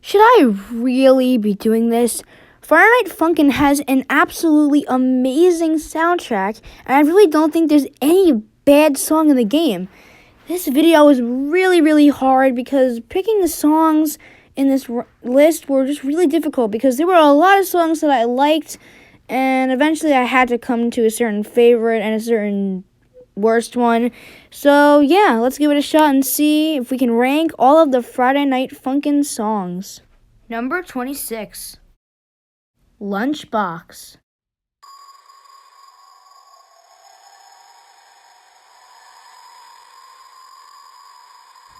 Should I really be doing this? Friday Night Funkin' has an absolutely amazing soundtrack, and I really don't think there's any bad song in the game. This video was really hard because picking the songs in this list were just really difficult because there were a lot of songs that I liked, and eventually I had to come to a certain favorite and a certain worst one. So yeah, let's give it a shot and see if we can rank all of the Friday Night Funkin' songs. Number 26, Lunchbox.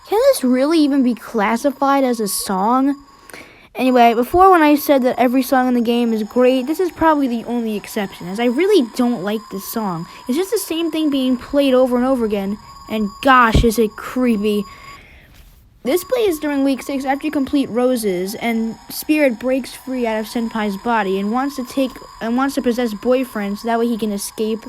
Can this really even be classified as a song? Anyway, before when I said that every song in the game is great, this is probably the only exception, as I really don't like this song. It's just the same thing being played over and over again, and gosh, is it creepy. This plays during week 6 after you complete Roses, and Spirit breaks free out of Senpai's body and wants to possess Boyfriend so that way he can escape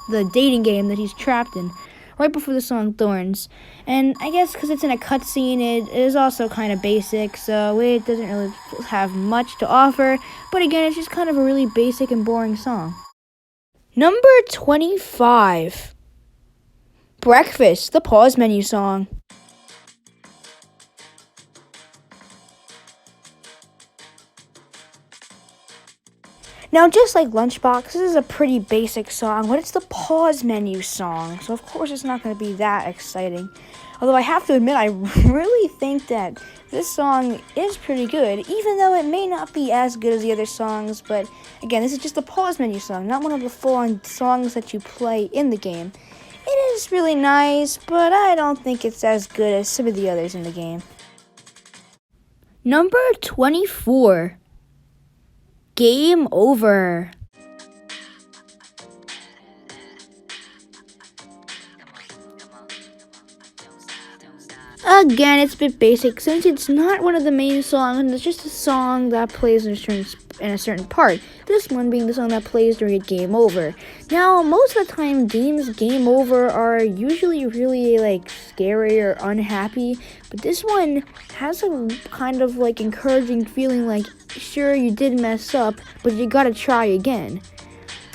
the dating game that he's trapped in, right before the song Thorns. And I guess because it's in a cutscene, it is also kind of basic, so it doesn't really have much to offer, but again, it's just kind of a really basic and boring song. Number 25, Breakfast, the pause menu song. Now, just like Lunchbox, this is a pretty basic song, but it's the pause menu song, so of course it's not going to be that exciting. Although I have to admit, I really think that this song is pretty good, even though it may not be as good as the other songs, but again, this is just a pause menu song, not one of the full-on songs that you play in the game. It is really nice, but I don't think it's as good as some of the others in the game. Number 24. Game Over. Again, it's a bit basic since it's not one of the main songs and it's just a song that plays in a certain part. This one being the song that plays during Game Over. Now, most of the time, games Game Over are usually really scary or unhappy, but this one has a kind of encouraging feeling like, sure, you did mess up, but you gotta try again.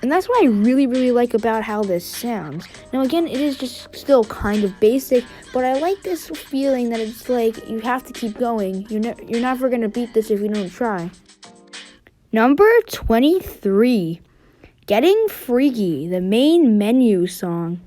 And that's what I really like about how this sounds. Now again, it is just still kind of basic, but I like this feeling that it's like you have to keep going. You're never going to beat this if you don't try. Number 23, Getting Freaky, the main menu song.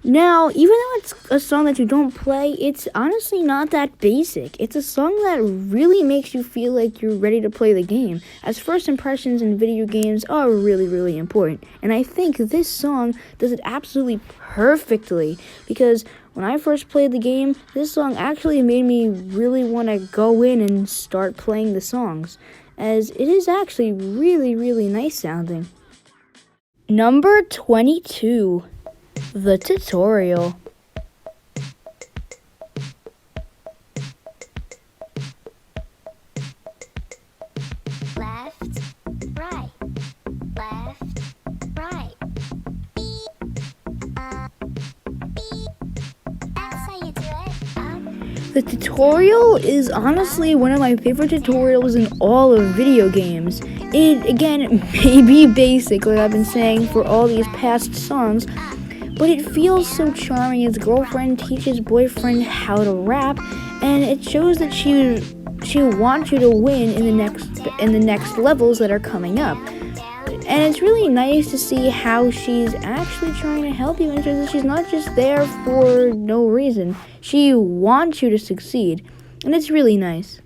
Now, even though it's a song that you don't play, it's honestly not that basic. It's a song that really makes you feel like you're ready to play the game, as first impressions in video games are really important. And I think this song does it absolutely perfectly, because when I first played the game, this song actually made me really want to go in and start playing the songs, as it is actually really nice sounding. Number 22. The Tutorial. Left, right, left, right. That's how you do it. The tutorial is honestly one of my favorite tutorials in all of video games. It, again, may be basic, like I've been saying for all these past songs, but it feels so charming as girlfriend teaches boyfriend how to rap, and it shows that she wants you to win in the next levels that are coming up. And it's really nice to see how she's actually trying to help you, and that she's not just there for no reason. She wants you to succeed, and it's really nice.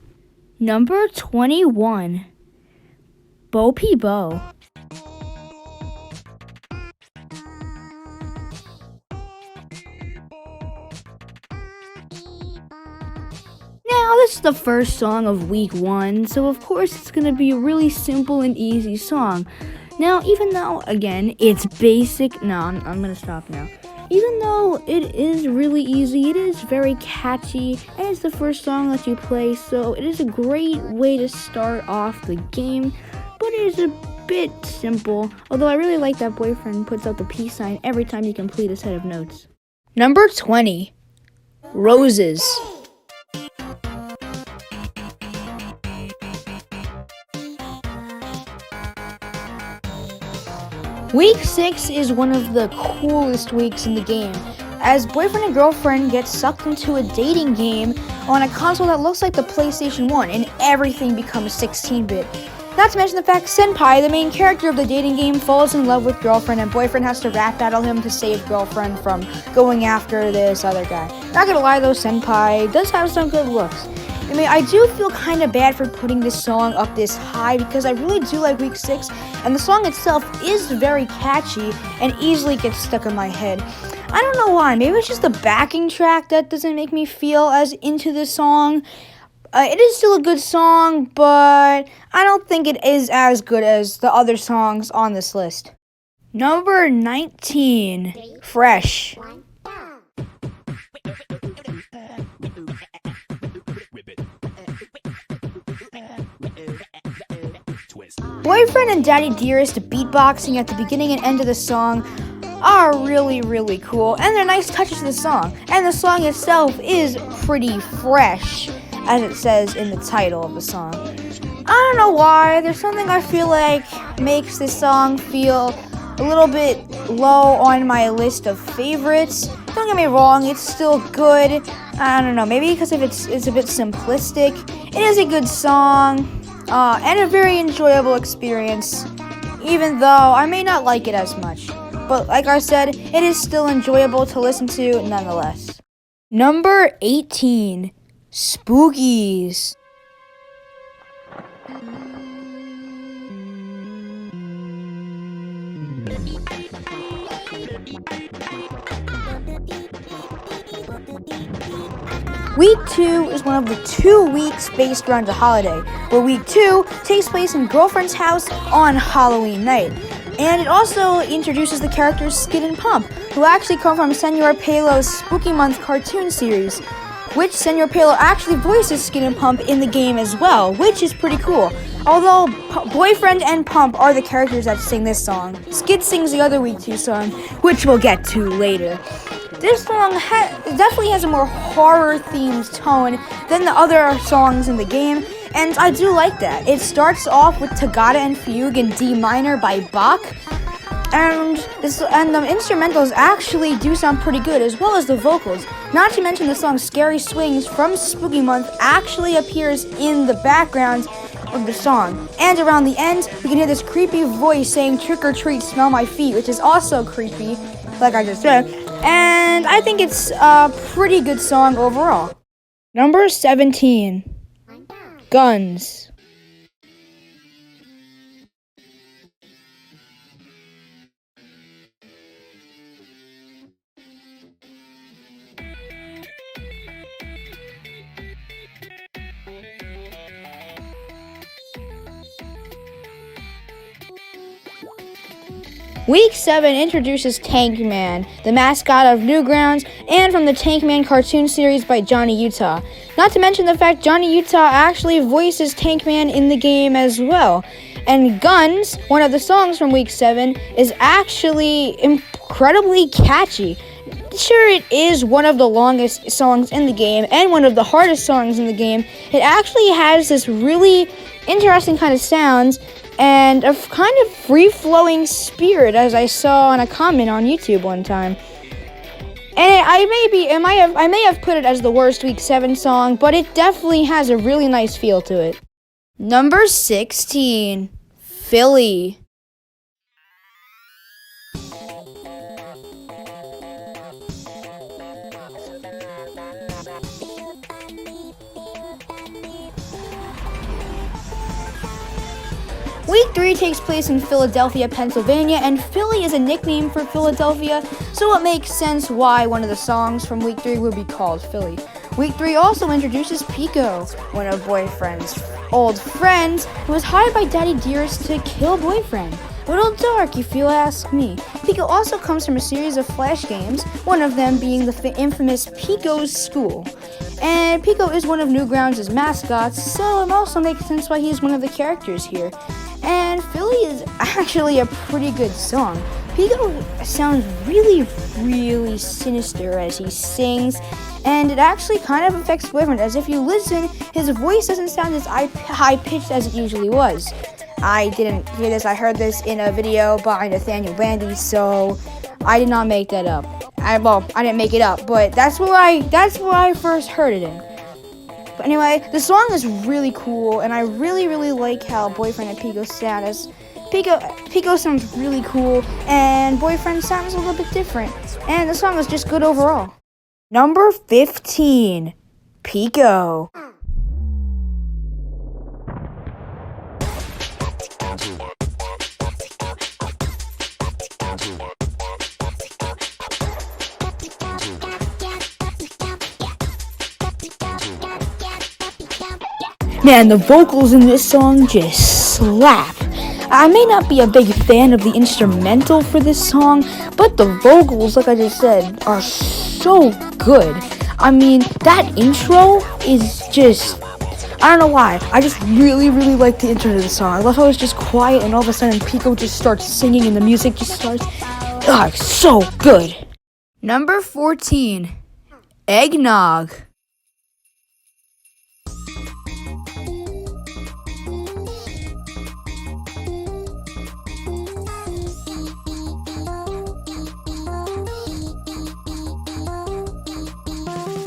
Number 21, Bo P Bo. Now, this is the first song of week 1, so of course it's going to be a really simple and easy song. Now, even though, again, it's basic, no, I'm going to stop now. Even though it is really easy, it is very catchy, and it's the first song that you play, so it is a great way to start off the game, but it is a bit simple, although I really like that Boyfriend puts out the peace sign every time you complete a set of notes. Number 20, Roses. Week 6 is one of the coolest weeks in the game, as Boyfriend and Girlfriend get sucked into a dating game on a console that looks like the PlayStation 1, and everything becomes 16-bit. Not to mention the fact Senpai, the main character of the dating game, falls in love with Girlfriend, and Boyfriend has to rap battle him to save Girlfriend from going after this other guy. Not gonna lie though, Senpai does have some good looks. I mean, I do feel kind of bad for putting this song up this high because I really do like Week 6, and the song itself is very catchy and easily gets stuck in my head. I don't know why. Maybe it's just the backing track that doesn't make me feel as into the song. It is still a good song, but I don't think it is as good as the other songs on this list. Number 19, Fresh. Boyfriend and Daddy Dearest beatboxing at the beginning and end of the song are really, really cool, and they're nice touches to the song. And the song itself is pretty fresh, as it says in the title of the song. I don't know why, there's something I feel like makes this song feel a little bit low on my list of favorites. Don't get me wrong, it's still good. I don't know, maybe because if it's a bit simplistic. It is a good song, and a very enjoyable experience, even though I may not like it as much. But like I said, it is still enjoyable to listen to nonetheless. Number 18, Spookies. Week 2 is one of the 2 weeks based around a holiday, where Week 2 takes place in Girlfriend's house on Halloween night. And it also introduces the characters Skid and Pump, who actually come from Senor Palo's Spooky Month cartoon series, which Senor Palo actually voices Skid and Pump in the game as well, which is pretty cool. Although Boyfriend and Pump are the characters that sing this song, Skid sings the other Week 2 song, which we'll get to later. This song definitely has a more horror-themed tone than the other songs in the game, and I do like that. It starts off with Toccata and Fugue in D minor by Bach, and the instrumentals actually do sound pretty good, as well as the vocals. Not to mention the song Scary Swings from Spooky Month actually appears in the background of the song. And around the end, we can hear this creepy voice saying "Trick or treat, smell my feet," which is also creepy, like I just said. And I think it's a pretty good song overall. Number 17, Guns. Week 7 introduces Tank Man, the mascot of Newgrounds, and from the Tank Man cartoon series by Johnny Utah. Not to mention the fact Johnny Utah actually voices Tank Man in the game as well. And Guns, one of the songs from Week 7, is actually incredibly catchy. Sure, it is one of the longest songs in the game and one of the hardest songs in the game. It actually has this really interesting kind of sounds and a kind of free-flowing spirit, as I saw on a comment on YouTube one time. And I may have put it as the worst Week 7 song, but it definitely has a really nice feel to it. Number 16, Philly. Week 3 takes place in Philadelphia, Pennsylvania, and Philly is a nickname for Philadelphia, so it makes sense why one of the songs from Week 3 would be called Philly. Week 3 also introduces Pico, one of Boyfriend's old friends, who was hired by Daddy Dearest to kill Boyfriend. A little dark, if you ask me. Pico also comes from a series of Flash games, one of them being the infamous Pico's School. And Pico is one of Newgrounds' mascots, so it also makes sense why he's one of the characters here. And Philly is actually a pretty good song. Pico sounds really, really sinister as he sings, and it actually kind of affects Boyfriend, as if you listen, his voice doesn't sound as high-pitched as it usually was. I didn't hear this, I heard this in a video by Nathaniel Bandy, so I did not make that up. I didn't make it up, but that's where I first heard it in. But anyway, the song is really cool, and I really, really like how Boyfriend and Pico sound. As Pico sounds really cool, and Boyfriend sounds a little bit different. And the song is just good overall. Number 15, Pico. Man, the vocals in this song just slap. I may not be a big fan of the instrumental for this song, but the vocals, like I just said, are so good. I mean, that intro is just, I don't know why. I just really, really like the intro to the song. I love how it's just quiet and all of a sudden Pico just starts singing and the music just starts, so good. Number 14, Eggnog.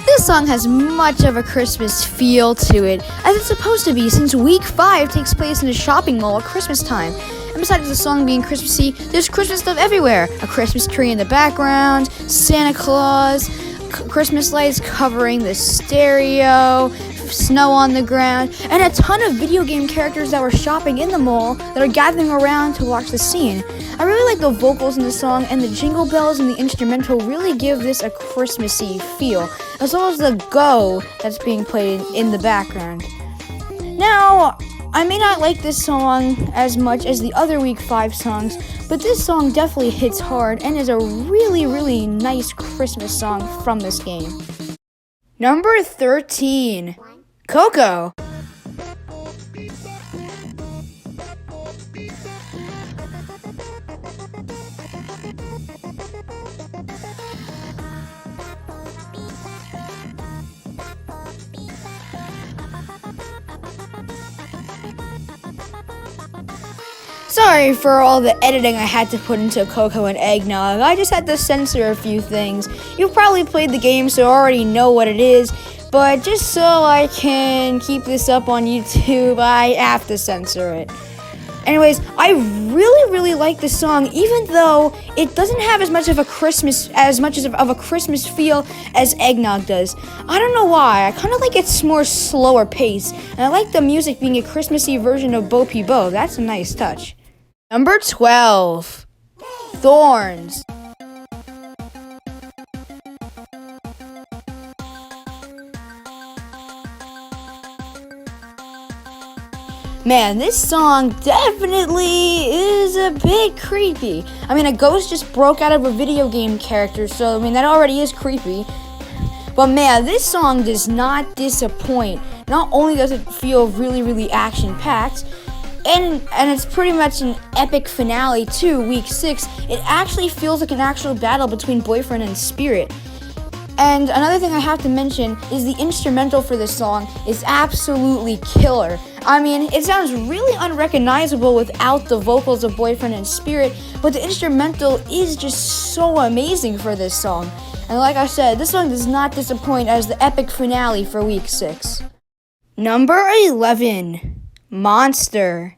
This song has much of a Christmas feel to it, as it's supposed to be, since week 5 takes place in a shopping mall at Christmas time. And besides the song being Christmassy, there's Christmas stuff everywhere. A Christmas tree in the background, Santa Claus, Christmas lights covering the stereo, snow on the ground, and a ton of video game characters that were shopping in the mall that are gathering around to watch the scene. I really like the vocals in the song, and the jingle bells and the instrumental really give this a Christmassy feel, as well as the go that's being played in the background. Now, I may not like this song as much as the other week 5 songs, but this song definitely hits hard and is a really, really nice Christmas song from this game. Number 13, Coco. Sorry for all the editing I had to put into Coco and Eggnog. I just had to censor a few things. You've probably played the game, so already know what it is. But just so I can keep this up on YouTube, I have to censor it. Anyways, I really, really like this song, even though it doesn't have as much of a Christmas feel as Eggnog does. I don't know why. I kind of like its more slower pace, and I like the music being a Christmassy version of Bo Peep Bo. That's a nice touch. Number 12, Thorns. Man, this song definitely is a bit creepy. I mean, a ghost just broke out of a video game character, so I mean, that already is creepy. But man, this song does not disappoint. Not only does it feel really, really action-packed, and it's pretty much an epic finale too, week 6, it actually feels like an actual battle between Boyfriend and Spirit. And another thing I have to mention is the instrumental for this song is absolutely killer. I mean, it sounds really unrecognizable without the vocals of Boyfriend and Spirit, but the instrumental is just so amazing for this song. And like I said, this song does not disappoint as the epic finale for week 6. Number 11, Monster.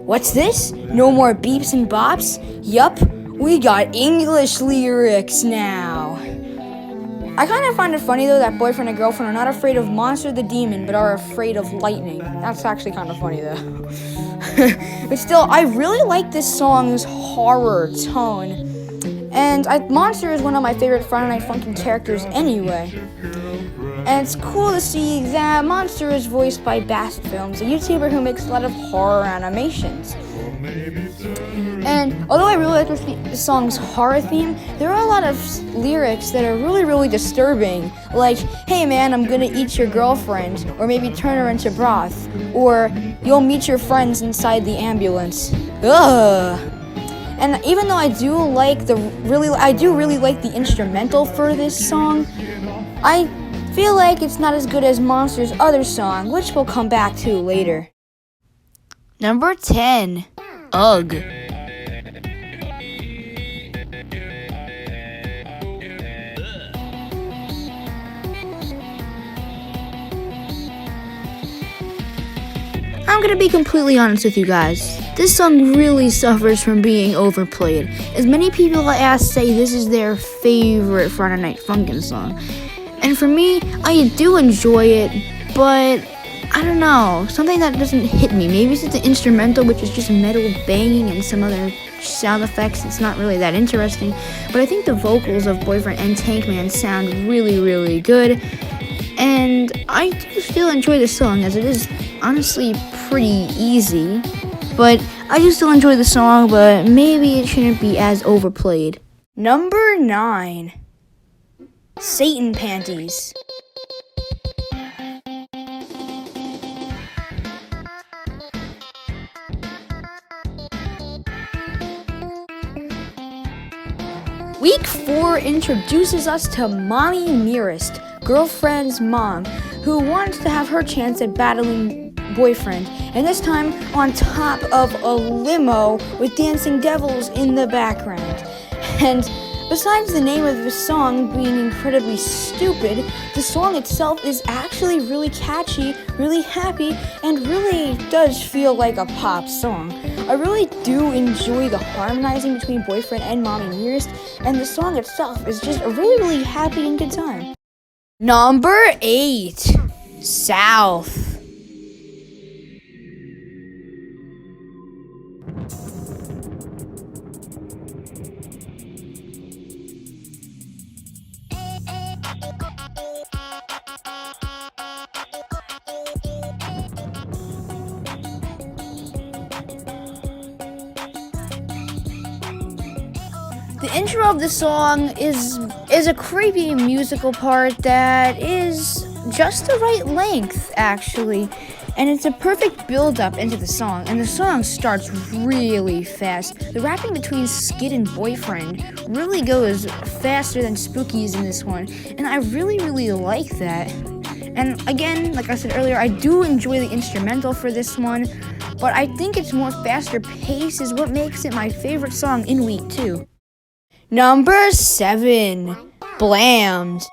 What's this? No more beeps and bops? Yup, we got English lyrics now. I kind of find it funny though that Boyfriend and Girlfriend are not afraid of Monster the Demon, but are afraid of lightning. That's actually kind of funny though. But still, I really like this song's horror tone. And Monster is one of my favorite Friday Night Funkin' characters anyway. And it's cool to see that Monster is voiced by Bassett Films, a YouTuber who makes a lot of horror animations. And although I really like the song's horror theme, there are a lot of lyrics that are really, really disturbing. Like, hey man, I'm gonna eat your girlfriend, or maybe turn her into broth, or you'll meet your friends inside the ambulance. Ugh. And even though I do really like the instrumental for this song, I feel like it's not as good as Monster's other song, which we'll come back to later. Number 10. Ugh. I'm gonna be completely honest with you guys. This song really suffers from being overplayed, as many people I ask say this is their favorite Friday Night Funkin' song. And for me, I do enjoy it, but I don't know, something that doesn't hit me. Maybe it's the instrumental, which is just metal banging and some other sound effects. It's not really that interesting, but I think the vocals of Boyfriend and Tankman sound really, really good. And I do still enjoy the song, as it is honestly pretty easy. But I do still enjoy the song, but maybe it shouldn't be as overplayed. Number 9. Satan Panties. Week 4 introduces us to Mommy Nearest, Girlfriend's mom, who wants to have her chance at battling Boyfriend, and this time on top of a limo with dancing devils in the background. And besides the name of the song being incredibly stupid, the song itself is actually really catchy, really happy, and really does feel like a pop song. I really do enjoy the harmonizing between Boyfriend and Mommy Nearest, and the song itself is just a really, really happy and good time. Number 8. South. The intro of the song is a creepy musical part that is just the right length, actually. And it's a perfect build-up into the song, and the song starts really fast. The rapping between Skid and Boyfriend really goes faster than Spooky's in this one, and I really, really like that. And again, like I said earlier, I do enjoy the instrumental for this one, but I think it's more faster pace is what makes it my favorite song in week 2. Number 7. Blammed.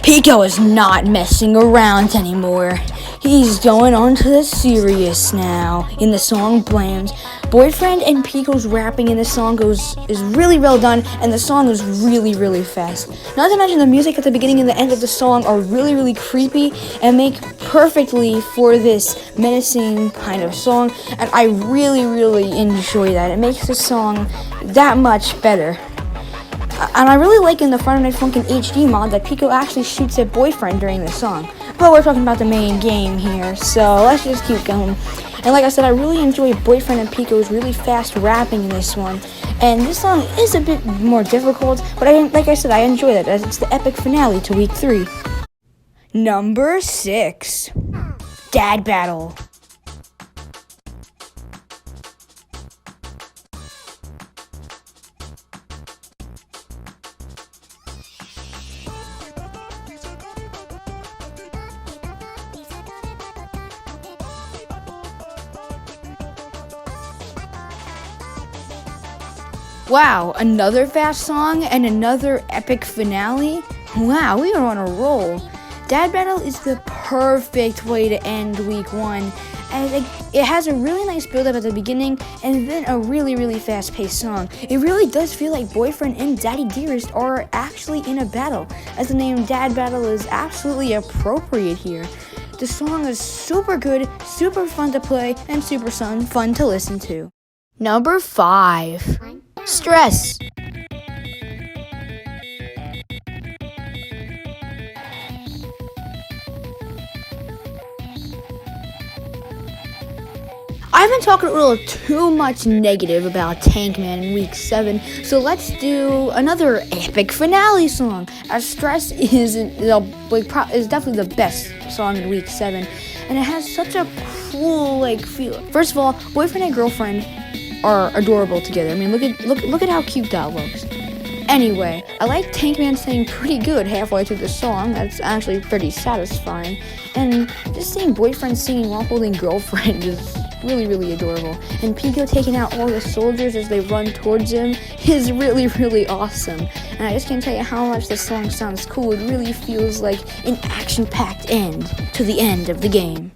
Pico is not messing around anymore. He's going on to the serious now. In the song Blammed, Boyfriend and Pico's rapping in the song is really well done, and the song is really, really fast. Not to mention the music at the beginning and the end of the song are really, really creepy and make perfectly for this menacing kind of song, and I really, really enjoy that. It makes the song that much better. And I really like in the Friday Night Funkin' HD mod that Pico actually shoots at Boyfriend during the song. But we're talking about the main game here, so let's just keep going. And like I said, I really enjoy Boyfriend and Pico's really fast rapping in this one. And this song is a bit more difficult, but like I said, I enjoy that as it's the epic finale to week 3. Number 6. Dad Battle. Wow, another fast song and another epic finale? Wow, we are on a roll. Dad Battle is the perfect way to end week 1, And it has a really nice build-up at the beginning, and then a really, really fast-paced song. It really does feel like Boyfriend and Daddy Dearest are actually in a battle, as the name Dad Battle is absolutely appropriate here. The song is super good, super fun to play, and super fun to listen to. Number 5. Stress. I've been talking a little too much negative about Tankman in week 7, so let's do another epic finale song. As Stress is definitely the best song in week 7, and it has such a cool feel. First of all, boyfriend and girlfriend are adorable together. I mean, look at how cute that looks. Anyway, I like Tankman saying pretty good halfway through the song. That's actually pretty satisfying. And just seeing boyfriend singing while holding girlfriend is really, really adorable. And Pico taking out all the soldiers as they run towards him is really, really awesome. And I just can't tell you how much this song sounds cool. It really feels like an action-packed end to the end of the game.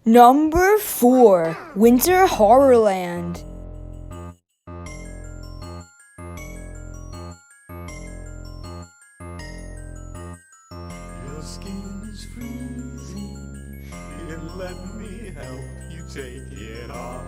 Number 4, Winter Horrorland. Your skin is freezing, and let me help you take it off.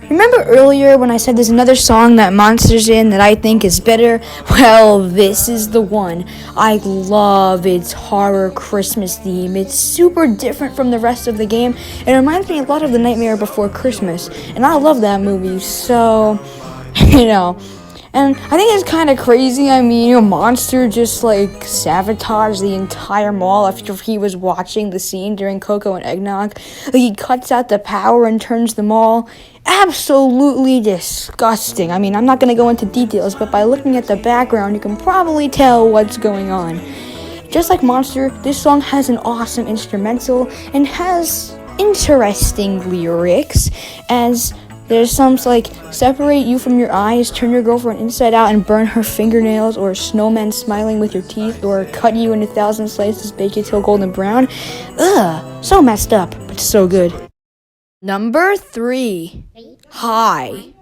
Remember earlier when I said there's another song that Monster's in that I think is better? Well, this is the one. I love its horror Christmas theme. It's super different from the rest of the game. It reminds me a lot of The Nightmare Before Christmas, and I love that movie, so, And I think it's kind of crazy. I mean, Monster just sabotaged the entire mall after he was watching the scene during Coco and Eggnog. He cuts out the power and turns the mall. Absolutely disgusting. I mean, I'm not going to go into details, but by looking at the background, you can probably tell what's going on. Just like Monster, this song has an awesome instrumental and has interesting lyrics, as there's some separate you from your eyes, turn your girlfriend inside out and burn her fingernails, or snowman smiling with your teeth, or cut you into 1,000 slices, bake it till golden brown. Ugh, so messed up, but so good. Number 3, High.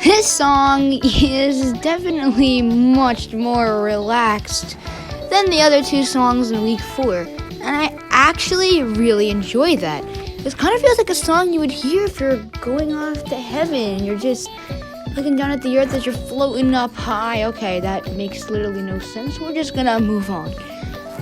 This song is definitely much more relaxed than the other 2 songs in week 4, and I actually really enjoy that. This kind of feels like a song you would hear if you're going off to heaven. You're just looking down at the earth as you're floating up high. Okay, that makes literally no sense. We're just gonna move on.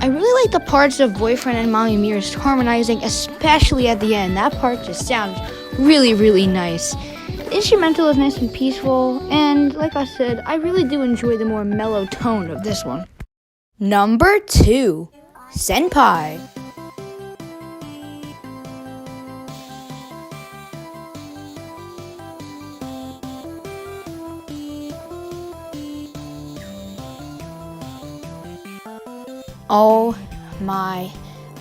I really like the parts of Boyfriend and Mommy Mirrors harmonizing, especially at the end. That part just sounds really, really nice. The instrumental is nice and peaceful, and like I said, I really do enjoy the more mellow tone of this one. Number 2, Senpai. Oh my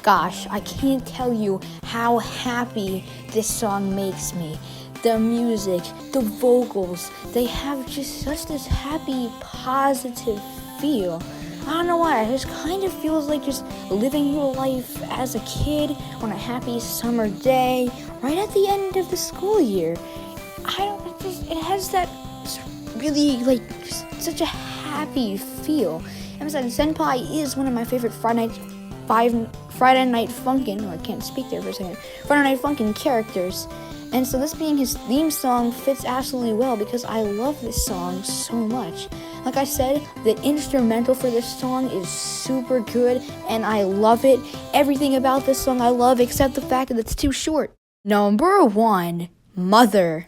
gosh, I can't tell you how happy this song makes me. The music, the vocals, they have just such this happy, positive feel. I don't know why, it just kind of feels like just living your life as a kid on a happy summer day, right at the end of the school year. It has that really, just such a happy feel. And besides, Senpai is one of my favorite Friday Night Funkin', I can't speak there for a second, Friday Night Funkin' characters. And so this being his theme song fits absolutely well because I love this song so much. Like I said, the instrumental for this song is super good and I love it. Everything about this song I love except the fact that it's too short. Number 1, Mother.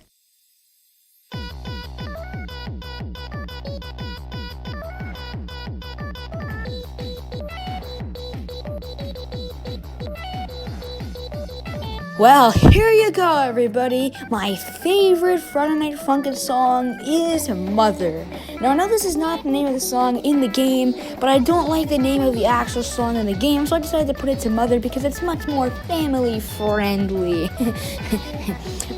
Well, here you go, everybody. My favorite Friday Night Funkin' song is Mother. Now, I know this is not the name of the song in the game, but I don't like the name of the actual song in the game, so I decided to put it to Mother because it's much more family friendly.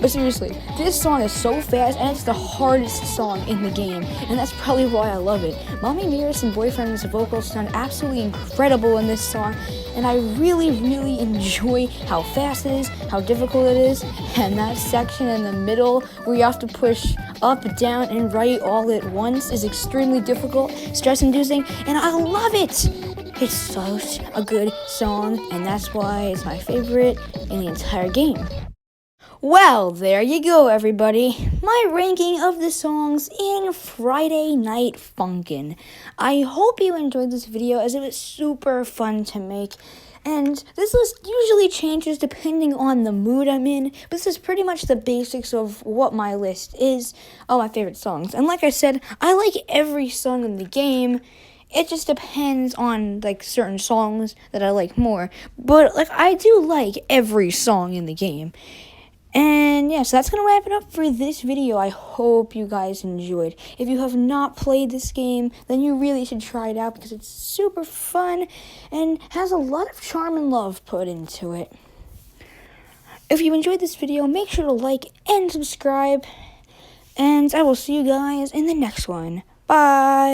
But seriously, this song is so fast, and it's the hardest song in the game, and that's probably why I love it. Mommy Mirrors and Boyfriend's vocals sound absolutely incredible in this song, and I really, really enjoy how fast it is, how difficult it is, and that section in the middle where you have to push up, down, and right all at once is extremely difficult, stress-inducing, and I love it! It's such a good song, and that's why it's my favorite in the entire game. Well, there you go, everybody. My ranking of the songs in Friday Night Funkin'. I hope you enjoyed this video as it was super fun to make. And this list usually changes depending on the mood I'm in, but this is pretty much the basics of what my list is of my favorite songs. And like I said, I like every song in the game. It just depends on like certain songs that I like more. But like I do like every song in the game. And yeah, so that's going to wrap it up for this video. I hope you guys enjoyed. If you have not played this game, then you really should try it out because it's super fun and has a lot of charm and love put into it. If you enjoyed this video, make sure to like and subscribe. And I will see you guys in the next one. Bye!